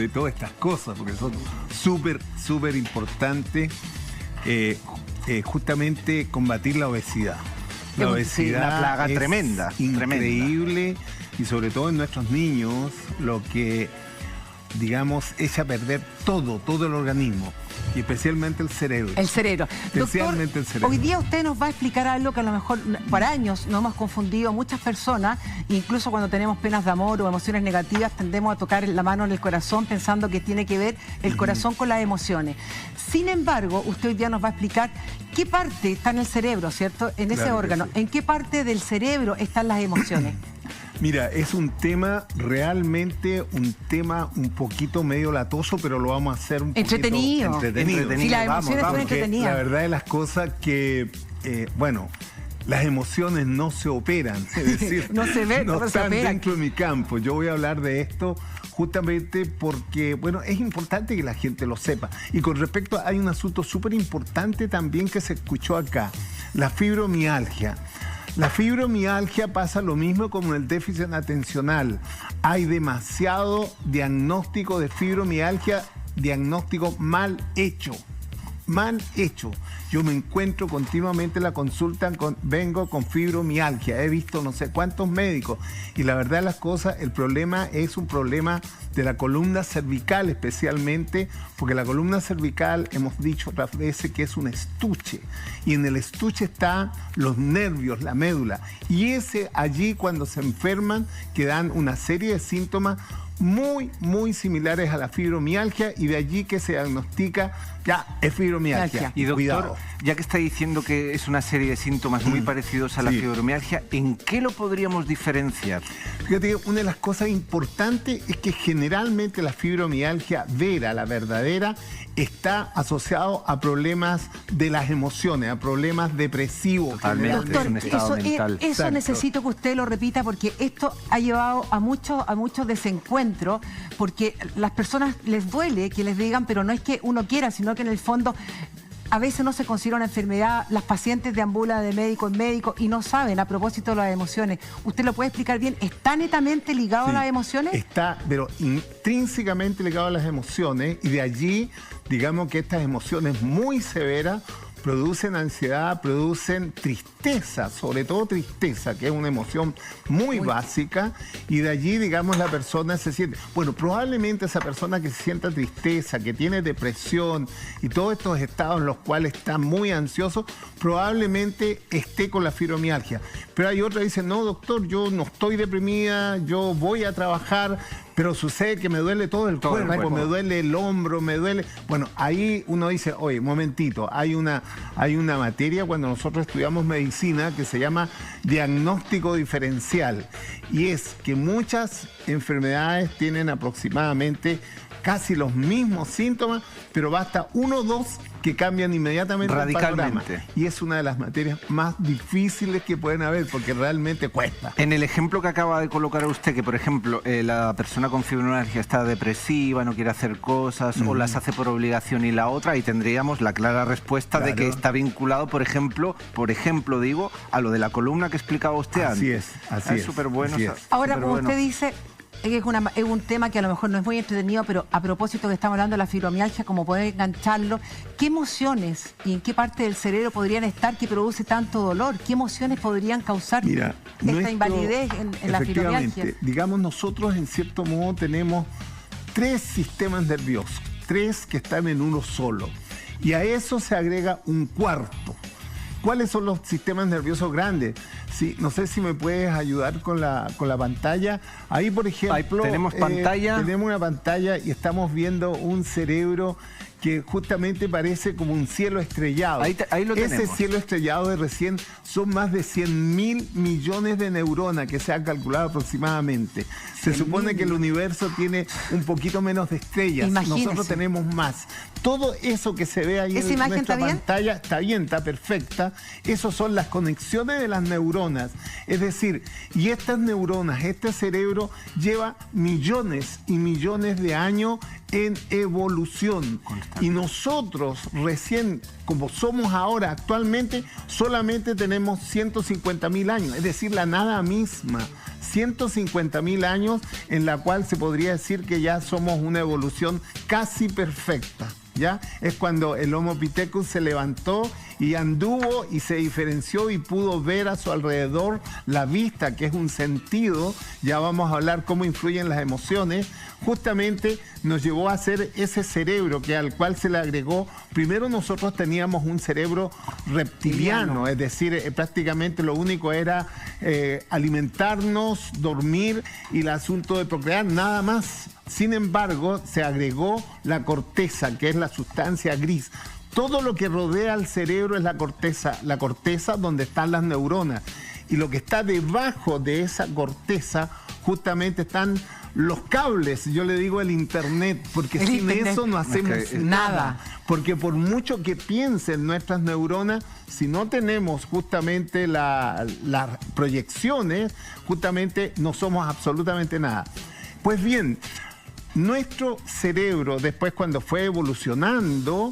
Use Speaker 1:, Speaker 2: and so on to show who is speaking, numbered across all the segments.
Speaker 1: de todas estas cosas, porque son súper importantes, justamente combatir la obesidad. La obesidad
Speaker 2: una plaga
Speaker 1: es
Speaker 2: tremenda,
Speaker 1: increíble, y sobre todo en nuestros niños, lo que, digamos, echa a perder todo el organismo, y especialmente el cerebro.
Speaker 3: El cerebro.
Speaker 1: Especialmente
Speaker 3: Doctor,
Speaker 1: el cerebro.
Speaker 3: Hoy día usted nos va a explicar algo que a lo mejor por años no hemos confundido muchas personas, incluso cuando tenemos penas de amor o emociones negativas, tendemos a tocar la mano en el corazón pensando que tiene que ver el corazón con las emociones. Sin embargo, usted hoy día nos va a explicar qué parte está en el cerebro, ¿cierto? En ese órgano. Sí. ¿En qué parte del cerebro están las emociones?
Speaker 1: Mira, es un tema realmente, un poquito medio latoso, pero lo vamos a hacer un poquito entretenido.
Speaker 3: Sí, las emociones son entretenidas.
Speaker 1: La verdad de las cosas que, bueno, las emociones no se operan, es decir,
Speaker 3: no se ven,
Speaker 1: no están
Speaker 3: se
Speaker 1: dentro de mi campo. Yo voy a hablar de esto justamente porque, bueno, es importante que la gente lo sepa. Y con respecto, hay un asunto súper importante también que se escuchó acá, la fibromialgia. La fibromialgia pasa lo mismo como en el déficit atencional. Hay demasiado diagnóstico de fibromialgia, diagnóstico mal hecho. Mal hecho. Yo me encuentro continuamente en la consulta, vengo con fibromialgia. He visto no sé cuántos médicos. Y la verdad de las cosas, el problema es un problema de la columna cervical especialmente, porque la columna cervical, hemos dicho otras veces que es un estuche. Y en el estuche están los nervios, la médula. Y allí cuando se enferman, que dan una serie de síntomas muy similares a la fibromialgia, y de allí que se diagnostica ya es fibromialgia.
Speaker 2: Y doctor,
Speaker 1: cuidado.
Speaker 2: Ya que está diciendo que es una serie de síntomas muy parecidos a la fibromialgia, ¿en qué lo podríamos diferenciar?
Speaker 1: Fíjate, una de las cosas importantes es que generalmente la fibromialgia vera, la verdadera, está asociado a problemas de las emociones, a problemas depresivos.
Speaker 2: Totalmente,
Speaker 3: doctor,
Speaker 2: es un estado mental.
Speaker 3: Eso necesito que usted lo repita, porque esto ha llevado a muchos desencuentros, porque las personas les duele que les digan, pero no es que uno quiera, sino que en el fondo a veces no se considera una enfermedad. Las pacientes deambulan de médico en médico y no saben a propósito de las emociones. ¿Usted lo puede explicar bien? ¿Está netamente ligado a las emociones?
Speaker 1: Está, pero intrínsecamente ligado a las emociones, y de allí, digamos que estas emociones muy severas producen ansiedad, producen tristeza, sobre todo tristeza, que es una emoción muy básica, y de allí, digamos, la persona se siente... Bueno, probablemente esa persona que se sienta tristeza, que tiene depresión y todos estos estados en los cuales está muy ansioso, probablemente esté con la fibromialgia. Pero hay otra que dice, no, doctor, yo no estoy deprimida, yo voy a trabajar, pero sucede que me duele todo el cuerpo, me duele el hombro, me duele... Bueno, ahí uno dice, oye, momentito, hay una materia cuando nosotros estudiamos medicina que se llama diagnóstico diferencial, y es que muchas enfermedades tienen aproximadamente casi los mismos síntomas, pero basta uno o dos que cambian inmediatamente el panorama. Y es una de las materias más difíciles que pueden haber, porque realmente cuesta.
Speaker 2: En el ejemplo que acaba de colocar usted, que por ejemplo la persona con fibromialgia está depresiva, no quiere hacer cosas o las hace por obligación, y la otra, y tendríamos la clara respuesta de que está vinculado, por ejemplo digo, a lo de la columna que explicaba usted antes.
Speaker 1: Así es.
Speaker 2: Súper bueno.
Speaker 3: Ahora, como usted dice, es un tema que a lo mejor no es muy entretenido, pero a propósito que estamos hablando de la fibromialgia, como poder engancharlo, ¿qué emociones y en qué parte del cerebro podrían estar que produce tanto dolor? ¿Qué emociones podrían causar esta invalidez en la fibromialgia?
Speaker 1: Digamos, nosotros en cierto modo tenemos 3 sistemas nerviosos, 3 que están en uno solo, y a eso se agrega un cuarto. ¿Cuáles son los sistemas nerviosos grandes? Sí, no sé si me puedes ayudar con la pantalla. Ahí, por ejemplo,
Speaker 2: tenemos pantalla.
Speaker 1: Tenemos una pantalla y estamos viendo un cerebro que justamente parece como un cielo estrellado.
Speaker 2: Ahí lo tenemos.
Speaker 1: Ese cielo estrellado de recién son más de 100.000 millones de neuronas que se han calculado aproximadamente. Se supone que el universo tiene un poquito menos de estrellas.
Speaker 3: Imagínese.
Speaker 1: Nosotros tenemos más. Todo eso que se ve ahí en nuestra pantalla está bien, está perfecta. Esas son las conexiones de las neuronas. Es decir, y estas neuronas, este cerebro lleva millones y millones de años en evolución. Y nosotros recién, como somos ahora actualmente, solamente tenemos 150.000 años, es decir, la nada misma. 150.000 años en la cual se podría decir que ya somos una evolución casi perfecta. ¿Ya? Es cuando el Homo pithecus se levantó y anduvo y se diferenció y pudo ver a su alrededor la vista, que es un sentido. Ya vamos a hablar cómo influyen las emociones. Justamente nos llevó a hacer ese cerebro que al cual se le agregó. Primero nosotros teníamos un cerebro reptiliano, es decir, prácticamente lo único era alimentarnos, dormir y el asunto de procrear, nada más. Sin embargo, se agregó la corteza, que es la sustancia gris. Todo lo que rodea al cerebro es la corteza donde están las neuronas. Y lo que está debajo de esa corteza justamente están los cables, yo le digo el internet, porque sin eso no hacemos nada. Porque por mucho que piensen nuestras neuronas, si no tenemos justamente las proyecciones, justamente no somos absolutamente nada. Pues bien, nuestro cerebro, después cuando fue evolucionando,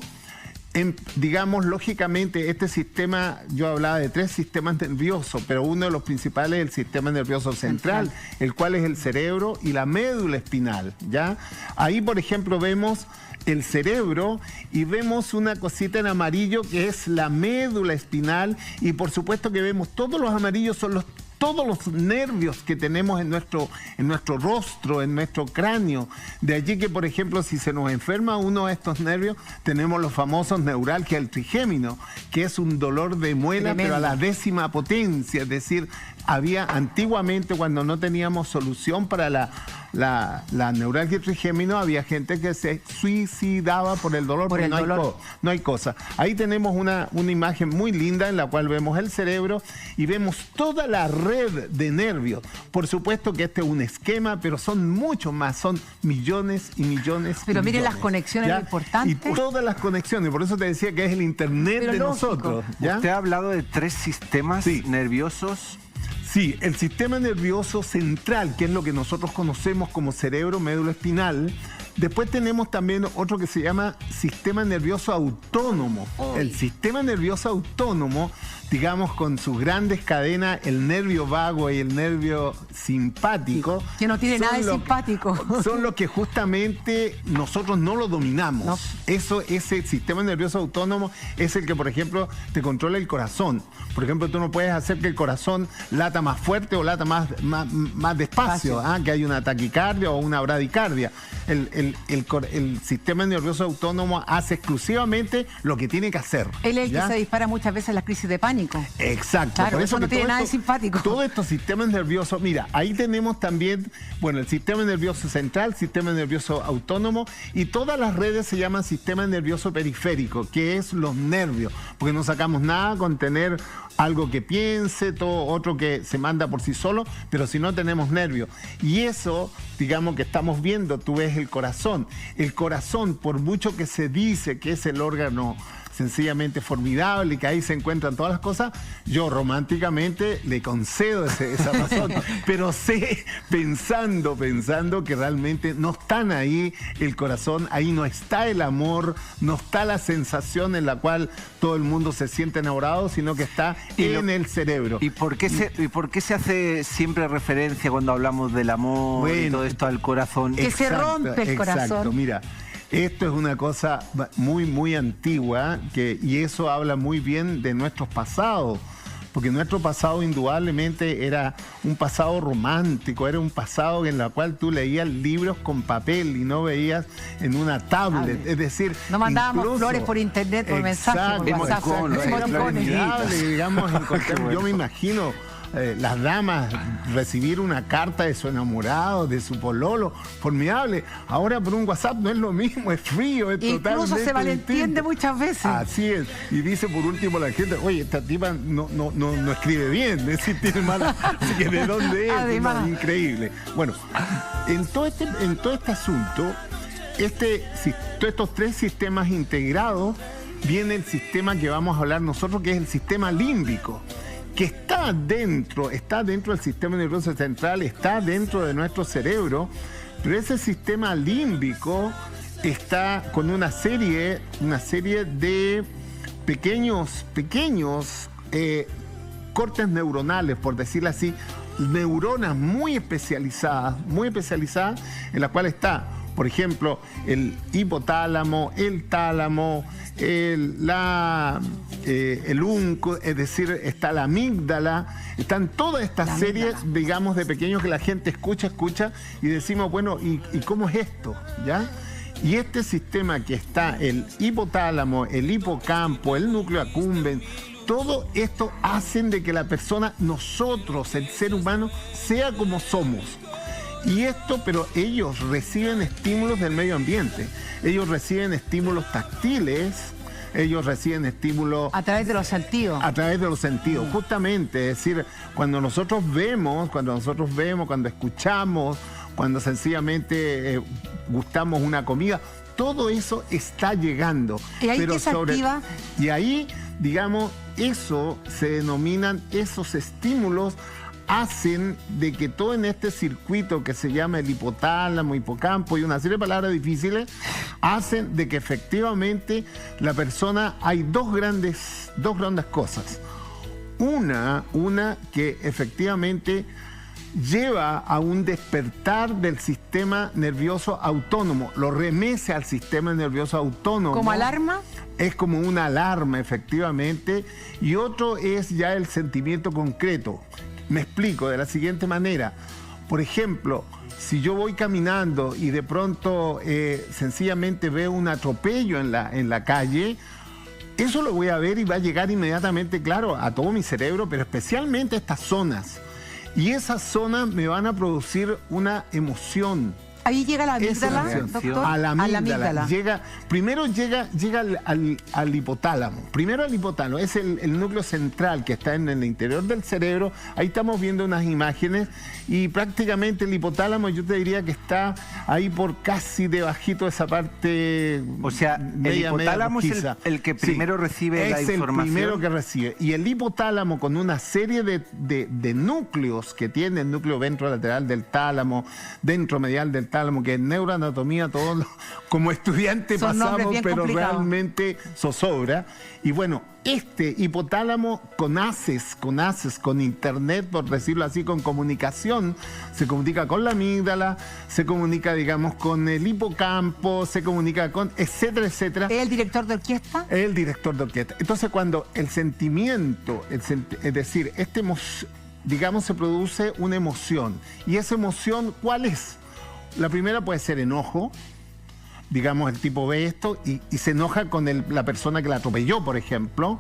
Speaker 1: digamos, lógicamente, este sistema, yo hablaba de 3 sistemas nerviosos, pero uno de los principales es el sistema nervioso central, el cual es el cerebro y la médula espinal, ¿ya? Ahí, por ejemplo, vemos el cerebro y vemos una cosita en amarillo que es la médula espinal, y por supuesto que vemos todos los amarillos son todos los nervios que tenemos en nuestro rostro, en nuestro cráneo. De allí que, por ejemplo, si se nos enferma uno de estos nervios, tenemos los famosos neuralgia, el trigémino, que es un dolor de muela, pero a la 10ª potencia. Es decir, antiguamente, cuando no teníamos solución para la neuralgia trigémino, había gente que se suicidaba por el dolor, porque no hay cosa. Ahí tenemos una imagen muy linda en la cual vemos el cerebro y vemos toda la red de nervios. Por supuesto que este es un esquema, pero son muchos más, son millones y millones.
Speaker 3: Pero miren
Speaker 1: millones,
Speaker 3: las conexiones importantes.
Speaker 1: Y todas las conexiones, por eso te decía que es el internet de nosotros. ¿Ya?
Speaker 2: Usted ha hablado de 3 sistemas nerviosos.
Speaker 1: Sí, el sistema nervioso central, que es lo que nosotros conocemos como cerebro, médula espinal. Después tenemos también otro que se llama sistema nervioso autónomo. El sistema nervioso autónomo, digamos, con sus grandes cadenas, el nervio vago y el nervio simpático.
Speaker 3: Que no tiene nada de simpático.
Speaker 1: Son los que justamente nosotros no lo dominamos. No. Ese sistema nervioso autónomo es el que, por ejemplo, te controla el corazón. Por ejemplo, tú no puedes hacer que el corazón lata más fuerte o lata más despacio, que hay una taquicardia o una bradicardia. El sistema nervioso autónomo hace exclusivamente lo que tiene que hacer.
Speaker 3: Él es el que se dispara muchas veces en las crisis de pánico.
Speaker 1: Exacto.
Speaker 3: Claro, por eso no tiene nada de simpático.
Speaker 1: Todos estos sistemas nerviosos, mira, ahí tenemos también, bueno, el sistema nervioso central, sistema nervioso autónomo, y todas las redes se llaman sistema nervioso periférico, que es los nervios, porque no sacamos nada con tener algo que piense, todo otro que se manda por sí solo, pero si no tenemos nervios. Y eso, digamos, que estamos viendo, tú ves el corazón. El corazón, por mucho que se dice que es el órgano sencillamente formidable y que ahí se encuentran todas las cosas, yo románticamente le concedo esa razón, pero sé, pensando que realmente no están ahí el corazón, ahí no está el amor, no está la sensación en la cual todo el mundo se siente enamorado, sino que está en el cerebro.
Speaker 2: ¿Y por qué se hace siempre referencia cuando hablamos del amor y todo esto al corazón?
Speaker 3: Que se rompe el corazón.
Speaker 1: Exacto, mira. Esto es una cosa muy, muy antigua y eso habla muy bien de nuestros pasados, porque nuestro pasado indudablemente era un pasado romántico, era un pasado en el cual tú leías libros con papel y no veías en una tablet, es decir...
Speaker 3: No mandábamos flores por internet, por mensaje, por WhatsApp.
Speaker 1: Digamos, yo me imagino... las damas recibir una carta de su enamorado, de su pololo, formidable. Ahora por un WhatsApp no es lo mismo, es frío, es totalmente
Speaker 3: incluso se malentiende muchas veces.
Speaker 1: Así es. Y dice por último la gente, oye, esta tipa no escribe bien, es decir, tiene mala... Así que ¿de dónde es?
Speaker 3: Además.
Speaker 1: No, increíble. Bueno, en todo este asunto, todos estos 3 sistemas integrados, viene el sistema que vamos a hablar nosotros, que es el sistema límbico, que está dentro del sistema nervioso central, está dentro de nuestro cerebro, pero ese sistema límbico está con una serie de pequeños cortes neuronales, por decirlo así, neuronas muy especializadas, en las cuales está, por ejemplo, el hipotálamo, el tálamo, el unco, es decir, está la amígdala, están todas estas series, digamos, de pequeños que la gente escucha y decimos, bueno, ¿y cómo es esto? ¿Ya? Y este sistema que está, el hipotálamo, el hipocampo, el núcleo accumbens, todo esto hacen de que la persona, nosotros, el ser humano, sea como somos. Y esto, pero ellos reciben estímulos del medio ambiente. Ellos reciben estímulos táctiles, ellos reciben estímulos...
Speaker 3: A través de los sentidos.
Speaker 1: A través de los sentidos, justamente. Es decir, cuando nosotros vemos, cuando escuchamos, cuando sencillamente gustamos una comida, todo eso está llegando.
Speaker 3: ¿Y ahí qué se activa?
Speaker 1: Y ahí, digamos, eso se denominan, esos estímulos hacen de que todo en este circuito que se llama el hipotálamo, hipocampo y una serie de palabras difíciles, hacen de que efectivamente la persona, hay dos grandes cosas. Una que efectivamente lleva a un despertar del sistema nervioso autónomo, lo remece al sistema nervioso autónomo.
Speaker 3: ¿Como alarma?
Speaker 1: Es como una alarma, efectivamente. Y otro es ya el sentimiento concreto. Me explico de la siguiente manera. Por ejemplo, si yo voy caminando y de pronto sencillamente veo un atropello en la calle, eso lo voy a ver y va a llegar inmediatamente, claro, a todo mi cerebro, pero especialmente a estas zonas. Y esas zonas me van a producir una emoción.
Speaker 3: Ahí llega la amígdala, doctor.
Speaker 1: A la amígdala. Primero llega al hipotálamo. Primero al hipotálamo. Es el núcleo central que está en el interior del cerebro. Ahí estamos viendo unas imágenes y prácticamente el hipotálamo yo te diría que está ahí por casi debajito de esa parte.
Speaker 2: O sea, el hipotálamo es el que primero recibe la información.
Speaker 1: Es el primero que recibe. Y el hipotálamo, con una serie de núcleos que tiene, el núcleo ventrolateral del tálamo, dentromedial del tálamo, que en neuroanatomía todos como estudiantes pasamos, pero realmente zozobra. Y bueno, este hipotálamo con haces, con internet, por decirlo así, con comunicación, se comunica con la amígdala, se comunica, digamos, con el hipocampo, se comunica con etcétera, etcétera.
Speaker 3: ¿Es el director de orquesta?
Speaker 1: Es el director de orquesta. Entonces, cuando el sentimiento, es decir, digamos, se produce una emoción. ¿Y esa emoción cuál es? La primera puede ser enojo, digamos, el tipo ve esto y se enoja con la persona que la atropelló, por ejemplo.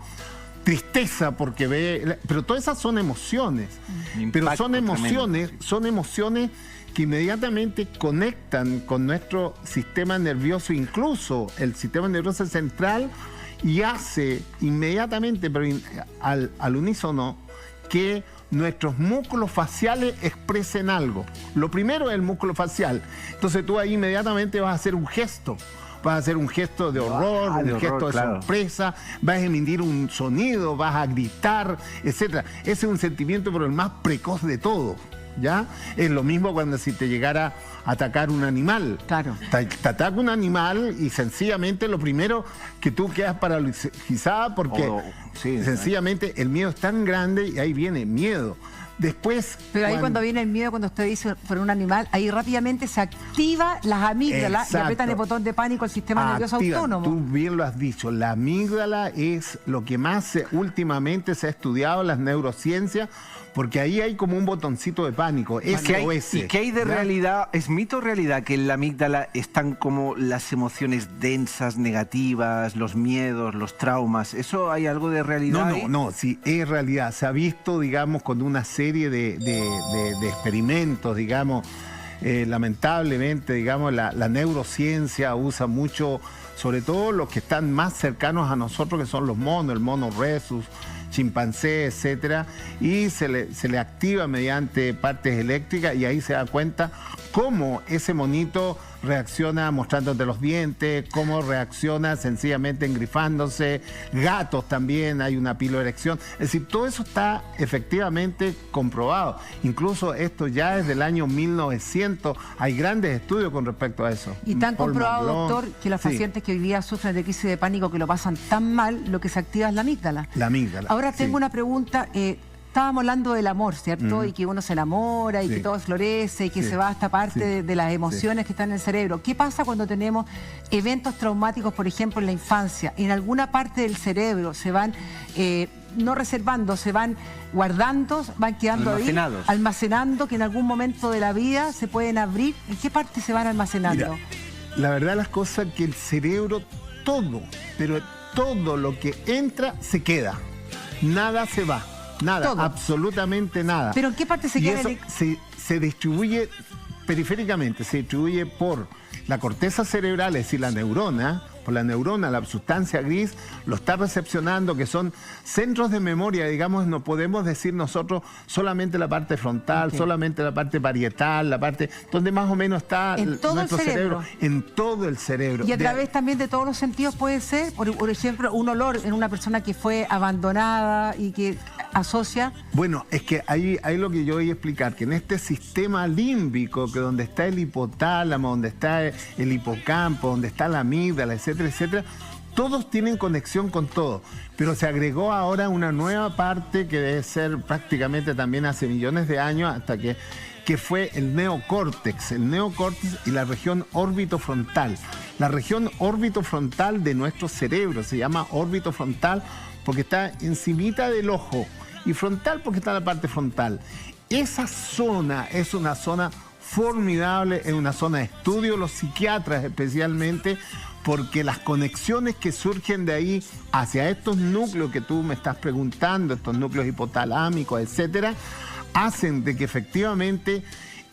Speaker 1: Tristeza porque ve... Pero todas esas son emociones. Pero son emociones que inmediatamente conectan con nuestro sistema nervioso, incluso el sistema nervioso central, y hace inmediatamente, pero al unísono, que nuestros músculos faciales expresen algo. Lo primero es el músculo facial. Entonces tú ahí inmediatamente vas a hacer un gesto. Vas a hacer un gesto de horror, un gesto de sorpresa, vas a emitir un sonido, vas a gritar, etc. Ese es un sentimiento, pero el más precoz de todo. ¿Ya? Es lo mismo cuando si te llegara a atacar un animal.
Speaker 3: Claro.
Speaker 1: Te ataca un animal y sencillamente lo primero que tú quedas paralizada porque sencillamente el miedo es tan grande y ahí viene miedo. Después...
Speaker 3: Pero ahí cuando viene el miedo, cuando usted dice por un animal, ahí rápidamente se activa las amígdalas. Exacto. Y apretan el botón de pánico al sistema nervioso autónomo.
Speaker 1: Tú bien lo has dicho, la amígdala es lo que más últimamente se ha estudiado en las neurociencias, porque ahí hay como un botoncito de pánico, SOS.
Speaker 2: ¿Y qué hay de realidad? ¿Es mito o realidad que en la amígdala están como las emociones densas, negativas, los miedos, los traumas? ¿Eso hay algo de realidad?
Speaker 1: No, sí, es realidad. Se ha visto, digamos, con una serie de experimentos, digamos, lamentablemente, digamos, la neurociencia usa mucho, sobre todo los que están más cercanos a nosotros, que son los monos, el mono rhesus chimpancé, etcétera, y se le activa mediante partes eléctricas y ahí se da cuenta cómo ese monito reacciona mostrándote los dientes, cómo reacciona sencillamente engrifándose, gatos también, hay una piloerección. Es decir, todo eso está efectivamente comprobado. Incluso esto ya es del año 1900, hay grandes estudios con respecto a eso.
Speaker 3: Y tan
Speaker 1: Paul
Speaker 3: comprobado,
Speaker 1: Maglone,
Speaker 3: doctor, que los pacientes que hoy día sufren de crisis de pánico, que lo pasan tan mal, lo que se activa es la amígdala.
Speaker 1: La amígdala.
Speaker 3: Ahora tengo una pregunta. Estábamos hablando del amor, ¿cierto? Y que uno se enamora y que todo florece y que se va a esta parte de las emociones que están en el cerebro. ¿Qué pasa cuando tenemos eventos traumáticos, por ejemplo, en la infancia? En alguna parte del cerebro se van no reservando, se van guardando, van quedando
Speaker 2: almacenados.
Speaker 3: Ahí, almacenando, que en algún momento de la vida se pueden abrir. ¿En qué parte se van almacenando?
Speaker 1: Mira, la verdad las cosas que el cerebro, todo, pero todo lo que entra se queda. Nada se va. Nada,
Speaker 3: todo.
Speaker 1: Absolutamente nada.
Speaker 3: ¿Pero en qué parte se
Speaker 1: y
Speaker 3: queda?
Speaker 1: Eso se distribuye periféricamente, se distribuye por la corteza cerebral, es decir, la neurona. Por la neurona, la sustancia gris lo está recepcionando, que son centros de memoria, digamos, no podemos decir nosotros solamente la parte frontal, solamente la parte parietal, la parte donde más o menos está nuestro cerebro, en todo el cerebro.
Speaker 3: Y a través también de todos los sentidos puede ser, por ejemplo, un olor en una persona que fue abandonada y que asocia.
Speaker 1: Bueno, es que ahí lo que yo voy a explicar, que en este sistema límbico, que donde está el hipotálamo, donde está el hipocampo, donde está la amígdala, etcétera, etcétera, todos tienen conexión con todo, pero se agregó ahora una nueva parte que debe ser prácticamente también hace millones de años, hasta que fue el neocórtex y la región orbitofrontal. La región orbitofrontal de nuestro cerebro se llama orbitofrontal porque está encimita del ojo, y frontal porque está en la parte frontal. Esa zona es una zona formidable, es una zona de estudio, los psiquiatras especialmente, porque las conexiones que surgen de ahí hacia estos núcleos que tú me estás preguntando, estos núcleos hipotalámicos, etcétera, hacen de que efectivamente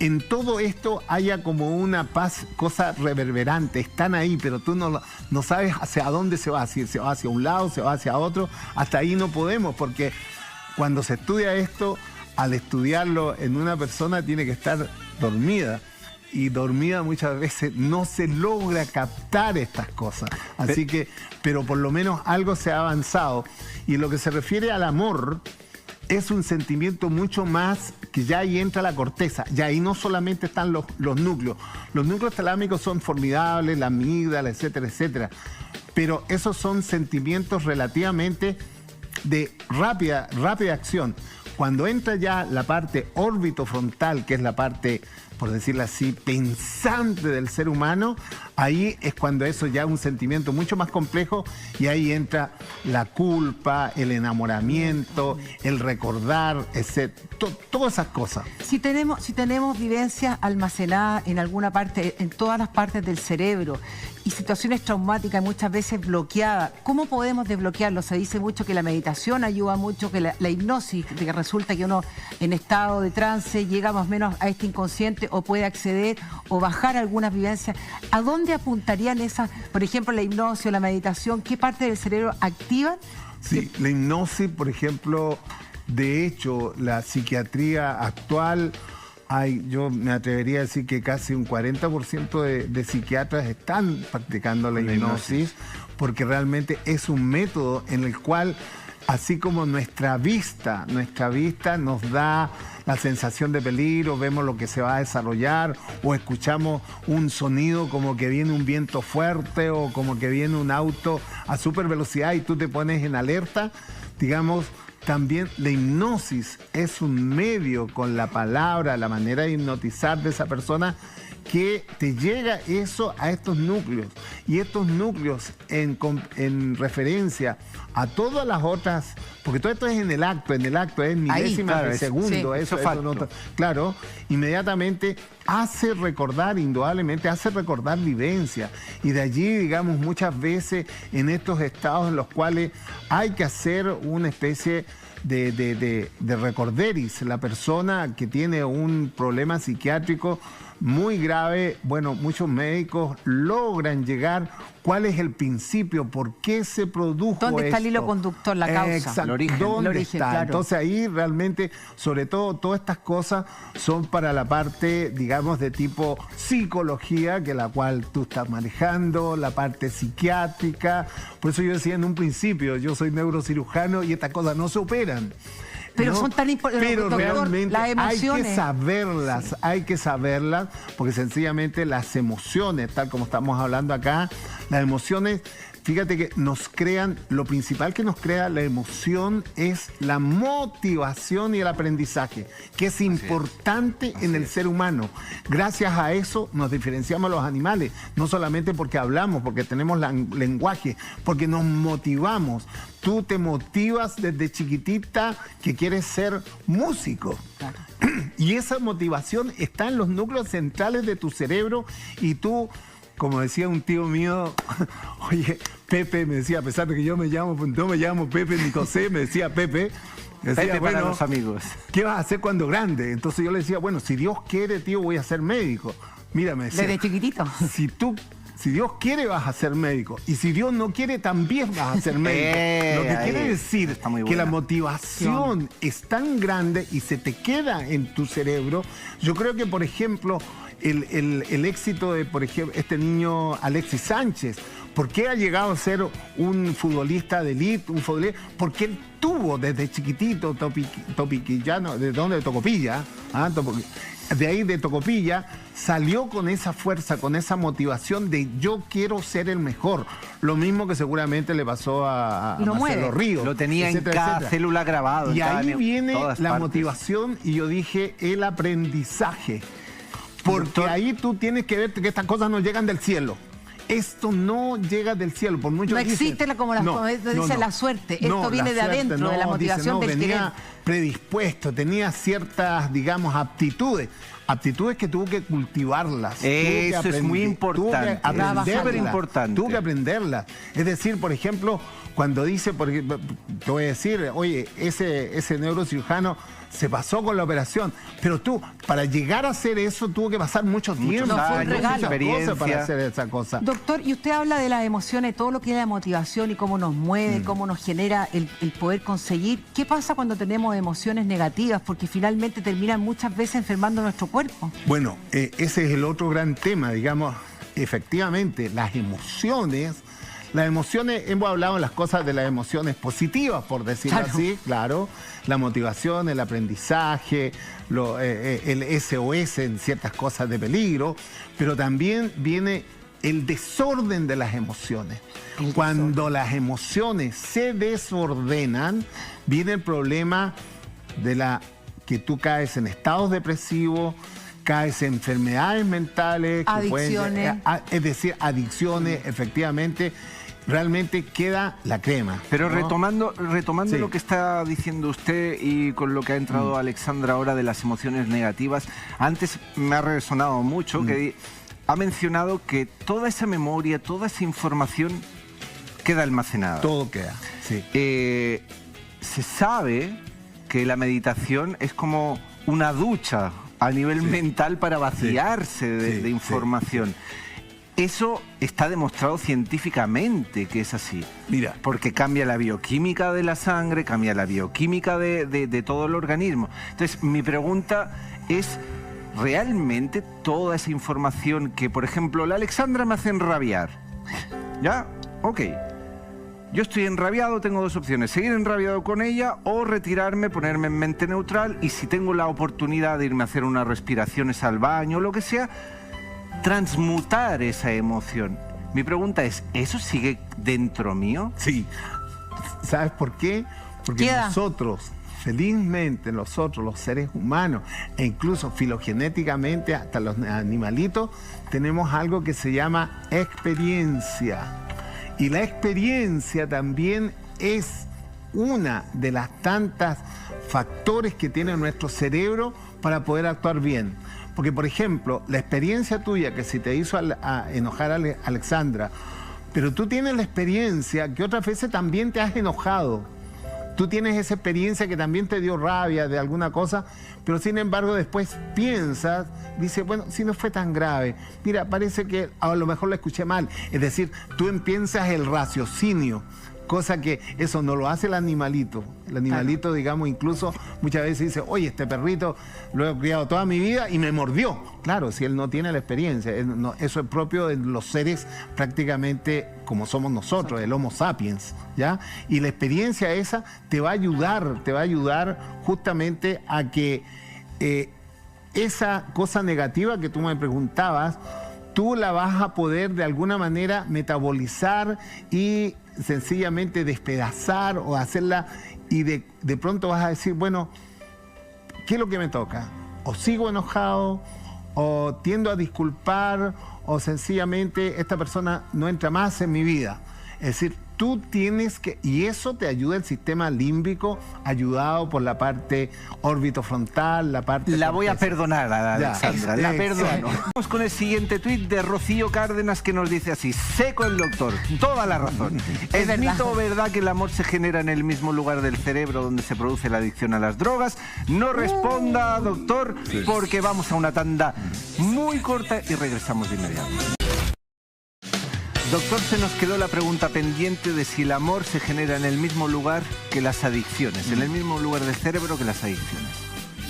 Speaker 1: en todo esto haya como una cosa reverberante. Están ahí, pero tú no sabes hacia dónde se va, si se va hacia un lado, se va hacia otro. Hasta ahí no podemos, porque cuando se estudia esto, al estudiarlo en una persona tiene que estar dormida. Y dormida muchas veces no se logra captar estas cosas. Así que, pero por lo menos algo se ha avanzado. Y en lo que se refiere al amor, es un sentimiento mucho más que ya ahí entra la corteza. Ya ahí no solamente están los núcleos. Los núcleos talámicos son formidables, la amígdala, etcétera, etcétera. Pero esos son sentimientos relativamente de rápida acción. Cuando entra ya la parte orbitofrontal, que es la parte, por decirlo así, pensante del ser humano, ahí es cuando eso ya es un sentimiento mucho más complejo y ahí entra la culpa, el enamoramiento, el recordar, etc. Todas esas cosas.
Speaker 3: Si tenemos vivencias almacenadas en alguna parte, en todas las partes del cerebro, y situaciones traumáticas muchas veces bloqueadas, ¿cómo podemos desbloquearlo? Se dice mucho que la meditación ayuda mucho, que la hipnosis, de que resulta que uno en estado de trance llega más o menos a este inconsciente o puede acceder o bajar algunas vivencias. ¿A dónde apuntarían esas, por ejemplo, la hipnosis o la meditación? ¿Qué parte del cerebro activan?
Speaker 1: Sí, la hipnosis, por ejemplo, de hecho, la psiquiatría actual, yo me atrevería a decir que casi un 40% de psiquiatras están practicando la hipnosis, porque realmente es un método en el cual, así como nuestra vista nos da la sensación de peligro, vemos lo que se va a desarrollar, o escuchamos un sonido como que viene un viento fuerte o como que viene un auto a super velocidad y tú te pones en alerta, digamos. También la hipnosis es un medio con la palabra, la manera de hipnotizar de esa persona, que te llega eso a estos núcleos. Y estos núcleos en referencia a todas las otras, porque todo esto es en el acto es milésimas de segundo.
Speaker 2: Sí,
Speaker 1: claro, inmediatamente hace recordar, indudablemente hace recordar vivencia. Y de allí, digamos, muchas veces en estos estados en los cuales hay que hacer una especie de recorderis. La persona que tiene un problema psiquiátrico muy grave, bueno, muchos médicos logran llegar cuál es el principio, por qué se produjo
Speaker 3: ¿Dónde está el
Speaker 1: esto?
Speaker 3: hilo conductor, la causa?
Speaker 1: Exacto.
Speaker 2: origen.
Speaker 1: ¿Dónde
Speaker 3: El origen,
Speaker 1: está?
Speaker 3: claro.
Speaker 1: Entonces ahí realmente, sobre todo, todas estas cosas son para la parte, digamos, de tipo psicología, que la cual tú estás manejando, la parte psiquiátrica. Por eso yo decía en un principio, yo soy neurocirujano y estas cosas no se operan.
Speaker 3: Pero
Speaker 1: ¿no?
Speaker 3: son tan importantes,
Speaker 1: Pero
Speaker 3: doctor,
Speaker 1: realmente
Speaker 3: las
Speaker 1: hay
Speaker 3: emociones.
Speaker 1: que saberlas, porque sencillamente las emociones, tal como estamos hablando acá, las emociones, fíjate que nos crean, lo principal que nos crea la emoción es la motivación y el aprendizaje, que es importante en el ser humano. Gracias a eso nos diferenciamos a los animales, no solamente porque hablamos, porque tenemos lenguaje, porque nos motivamos. Tú te motivas desde chiquitita que quieres ser músico.
Speaker 3: Claro.
Speaker 1: Y esa motivación está en los núcleos centrales de tu cerebro y tú, como decía un tío mío, oye, Pepe me decía, a pesar de que yo no me llamo Pepe ni José, me decía Pepe. Decía,
Speaker 2: Pepe para
Speaker 1: bueno,
Speaker 2: los amigos.
Speaker 1: ¿qué vas a hacer cuando grande? Entonces yo le decía, bueno, si Dios quiere, tío, voy a ser médico. Mira, me decía,
Speaker 3: Desde chiquitito.
Speaker 1: si Dios quiere, vas a ser médico. Y si Dios no quiere, también vas a ser médico. Lo que quiere decir
Speaker 2: Está muy
Speaker 1: que la
Speaker 2: buena.
Speaker 1: motivación es tan grande y se te queda en tu cerebro. Yo creo que, por ejemplo, el éxito de, por ejemplo, este niño Alexis Sánchez, ¿por qué ha llegado a ser un futbolista de élite, un futbolista? Porque él tuvo desde chiquitito, topiquillano, ¿de dónde? De Tocopilla, de ahí de Tocopilla, salió con esa fuerza, con esa motivación de yo quiero ser el mejor. Lo mismo que seguramente le pasó a
Speaker 3: Y lo
Speaker 1: Marcelo
Speaker 3: mueve.
Speaker 1: Ríos.
Speaker 2: Lo tenía en cada célula grabado.
Speaker 1: Y
Speaker 2: en cada
Speaker 1: ahí viene
Speaker 2: todas
Speaker 1: la
Speaker 2: partes.
Speaker 1: motivación y yo dije el aprendizaje. Porque
Speaker 2: Doctor,
Speaker 1: ahí tú tienes que ver que estas cosas no llegan del cielo. Esto no llega del cielo, por mucho
Speaker 3: No
Speaker 1: que dicen.
Speaker 3: existe como dice la suerte. Esto viene de adentro, de la motivación del
Speaker 1: venía
Speaker 3: querer.
Speaker 1: predispuesto, tenía ciertas, digamos, aptitudes. Aptitudes que tuvo que cultivarlas.
Speaker 2: Eso es muy importante.
Speaker 3: Súper
Speaker 2: importante.
Speaker 1: Tuvo que aprenderlas. Es decir, por ejemplo, cuando dice, porque te voy a decir, oye, ese neurocirujano se pasó con la operación, pero tú, para llegar a hacer eso, tuvo que pasar mucho tiempo,
Speaker 3: No fue un regalo.
Speaker 1: muchas cosas para hacer esa cosa.
Speaker 3: Doctor, y usted habla de las emociones, todo lo que es la motivación y cómo nos mueve, cómo nos genera el poder conseguir. ¿Qué pasa cuando tenemos emociones negativas? Porque finalmente terminan muchas veces enfermando nuestro cuerpo.
Speaker 1: Bueno, ese es el otro gran tema, digamos, efectivamente, las emociones, hemos hablado de las cosas de las emociones positivas, por decirlo así, claro, la motivación, el aprendizaje, el SOS en ciertas cosas de peligro, pero también viene el desorden de las emociones. Cuando las emociones se desordenan, viene el problema de que tú caes en estados depresivos, caes en enfermedades mentales,
Speaker 3: adicciones.
Speaker 1: Es decir, adicciones, efectivamente, realmente queda la crema.
Speaker 2: Pero
Speaker 1: ¿no?
Speaker 2: retomando
Speaker 1: Sí.
Speaker 2: lo que está diciendo usted y con lo que ha entrado Alexandra ahora de las emociones negativas, antes me ha resonado mucho que ha mencionado que toda esa memoria, toda esa información queda almacenada.
Speaker 1: Todo queda, sí.
Speaker 2: Se sabe que la meditación es como una ducha a nivel mental para vaciarse de información. Eso está demostrado científicamente que es así.
Speaker 1: Mira,
Speaker 2: Porque cambia la bioquímica de la sangre, cambia la bioquímica de todo el organismo. Entonces, mi pregunta es, ¿realmente toda esa información que, por ejemplo, la Alexandra me hace enrabiar? ¿Ya? Ok. Yo estoy enrabiado, tengo dos opciones, seguir enrabiado con ella o retirarme, ponerme en mente neutral y si tengo la oportunidad de irme a hacer unas respiraciones al baño o lo que sea, transmutar esa emoción. Mi pregunta es, ¿eso sigue dentro mío?
Speaker 1: sí. ¿Sabes por qué? Porque
Speaker 3: Queda.
Speaker 1: nosotros, felizmente nosotros, los seres humanos, e incluso filogenéticamente hasta los animalitos, tenemos algo que se llama experiencia. Y la experiencia también es una de las tantas factores que tiene nuestro cerebro para poder actuar bien. Porque, por ejemplo, la experiencia tuya que si te hizo enojar a Alexandra, pero tú tienes la experiencia que otras veces también te has enojado. Tú tienes esa experiencia que también te dio rabia de alguna cosa, pero sin embargo después piensas, dices, bueno, si no fue tan grave, mira, parece que a lo mejor lo escuché mal. Es decir, tú empiezas el raciocinio, Cosa que eso no lo hace el animalito. El animalito, digamos, incluso muchas veces dice, oye, este perrito lo he criado toda mi vida y me mordió. Claro, si él no tiene la experiencia. Eso es propio de los seres prácticamente como somos nosotros, el Homo sapiens, ¿ya? Y la experiencia esa te va a ayudar justamente a que esa cosa negativa que tú me preguntabas, tú la vas a poder de alguna manera metabolizar y sencillamente despedazar o hacerla, y de pronto vas a decir, bueno, ¿qué es lo que me toca? O sigo enojado, o tiendo a disculpar, o sencillamente esta persona no entra más en mi vida. Es decir, tú tienes que, y eso te ayuda el sistema límbico, ayudado por la parte órbitofrontal, la parte...
Speaker 2: La voy a perdonar a Alexandra, la perdono.
Speaker 1: Sí.
Speaker 2: Vamos con el siguiente tuit de Rocío Cárdenas, que nos dice así: seco el doctor, toda la razón. ¿Es mito o verdad que el amor se genera en el mismo lugar del cerebro donde se produce la adicción a las drogas? No responda, doctor, porque vamos a una tanda muy corta y regresamos de inmediato. Doctor, se nos quedó la pregunta pendiente de si el amor se genera en el mismo lugar que las adicciones, en el mismo lugar del cerebro que las adicciones.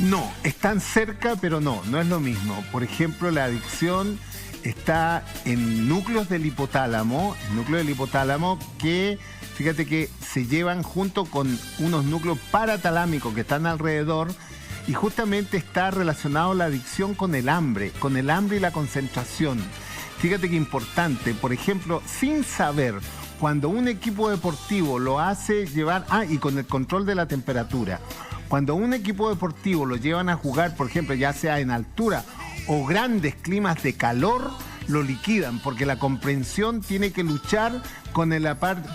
Speaker 1: No, están cerca, pero no es lo mismo. Por ejemplo, la adicción está en núcleos del hipotálamo, que, fíjate que se llevan junto con unos núcleos paratalámicos que están alrededor, y justamente está relacionado la adicción con el hambre y la concentración. Fíjate que importante, por ejemplo, sin saber, cuando un equipo deportivo lo hace llevar, y con el control de la temperatura, cuando un equipo deportivo lo llevan a jugar, por ejemplo, ya sea en altura o grandes climas de calor, lo liquidan, porque la comprensión tiene que luchar con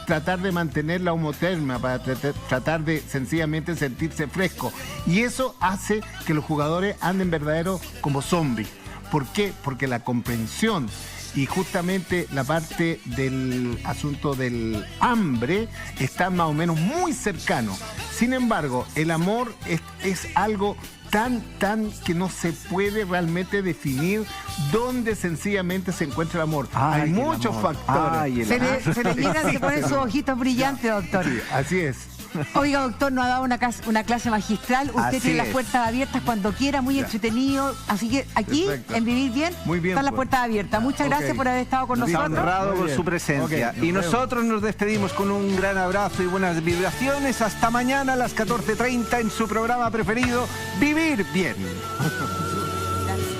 Speaker 1: tratar de mantener la homotermia, para tratar de sencillamente sentirse fresco. Y eso hace que los jugadores anden verdaderos como zombies. ¿Por qué? Porque la comprensión y justamente la parte del asunto del hambre está más o menos muy cercano. Sin embargo, el amor es algo tan que no se puede realmente definir dónde sencillamente se encuentra el amor. Hay muchos factores.
Speaker 3: Se le llenan, se ponen sus ojitos brillantes, doctor.
Speaker 1: Sí, así es.
Speaker 3: Oiga, doctor, nos ha dado una clase magistral. Usted
Speaker 2: Así
Speaker 3: tiene las
Speaker 2: es.
Speaker 3: puertas abiertas cuando quiera, muy entretenido. Así que aquí,
Speaker 1: Perfecto.
Speaker 3: en Vivir Bien,
Speaker 1: Muy bien,
Speaker 3: están las
Speaker 1: pues.
Speaker 3: puertas abiertas. Muchas gracias por haber estado con
Speaker 1: Muy
Speaker 3: nosotros.
Speaker 2: Honrado
Speaker 1: Muy
Speaker 2: con
Speaker 1: bien.
Speaker 2: su presencia.
Speaker 1: Ok, nos
Speaker 2: Y
Speaker 1: vemos.
Speaker 2: nosotros nos despedimos con un gran abrazo y buenas vibraciones. Hasta mañana a las 14:30 en su programa preferido, Vivir Bien.
Speaker 3: Gracias.